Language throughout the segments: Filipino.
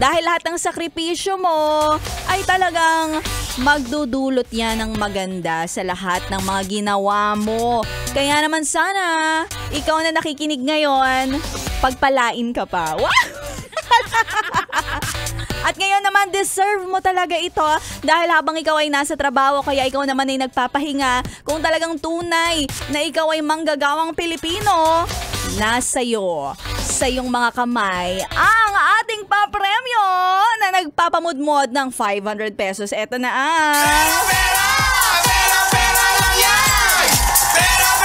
Dahil lahat ng sakripisyo mo ay talagang magdudulot yan ng maganda sa lahat ng mga ginawa mo. Kaya naman sana, ikaw na nakikinig ngayon, pagpalain ka pa. Wow! At ngayon naman, deserve mo talaga ito dahil habang ikaw ay nasa trabaho, kaya ikaw naman ay nagpapahinga. Kung talagang tunay na ikaw ay manggagawang Pilipino, nasa iyo, sa iyong mga kamay, ang ating papremyo na nagpapamudmod ng 500 pesos. Eto na ang... Pera lang yan! Pera lang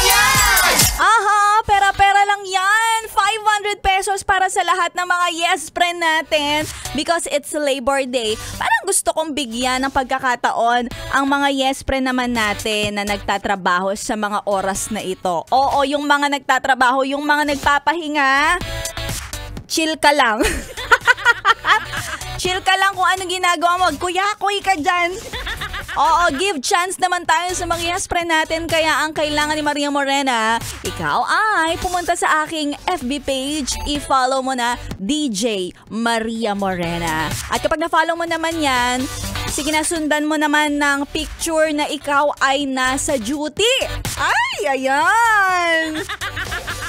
yan! Aha, pera lang yan. 500 pesos para sa lahat ng mga yes friend natin because it's Labor Day. Parang gusto kong bigyan ng pagkakataon ang mga yes friend naman natin na nagtatrabaho sa mga oras na ito. Oo, yung mga nagtatrabaho, yung mga nagpapahinga, chill ka lang. Chill ka lang kung anong ginagawa mo. Kuya-kuy ka dyan. Oo, give chance naman tayo sa mga yes friend natin. Kaya ang kailangan ni Maria Morena, ikaw ay pumunta sa aking FB page. I-follow mo na DJ Maria Morena. At kapag na-follow mo naman yan, sige na, sundan mo naman ng picture na ikaw ay nasa duty. Ay, ayan.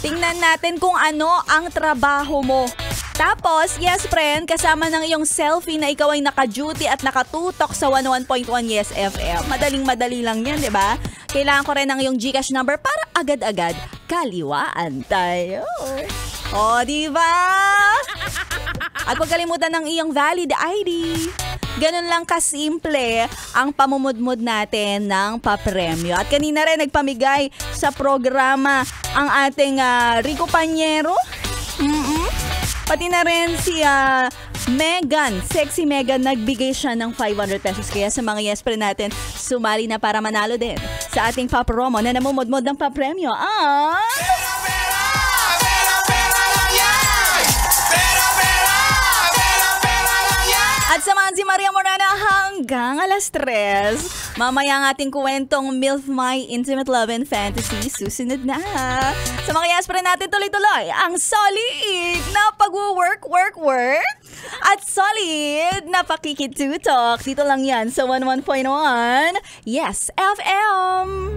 Tingnan natin kung ano ang trabaho mo. Tapos, yes friend, kasama ng iyong selfie na ikaw ay naka-duty at nakatutok sa 101.1 Yes FM. Madaling-madali lang yan, di ba? Kailangan ko rin ng iyong GCash number para agad-agad kaliwaan tayo. O, di ba? At huwag kalimutan ng iyong valid ID. Ganun lang kasimple ang pamumudmud natin ng papremyo. At kanina rin nagpamigay sa programa ang ating Rico Panyero. Pati na rin si Megan, sexy Megan, nagbigay siya ng 500 pesos. Kaya sa mga yes friend natin, sumali na para manalo din sa ating papromo na namumudmod ng papremyo. Pera lang yan! Pera lang yan! At samahan si Maria Morena hanggang alas 3. Mamaya ang ating kwentong MILF My Intimate Love and Fantasy susunod na. Sa mga yes friend natin, tuloy-tuloy ang solid na pag-work at solid na pakikitutok. Dito lang yan sa 11.1 Yes FM.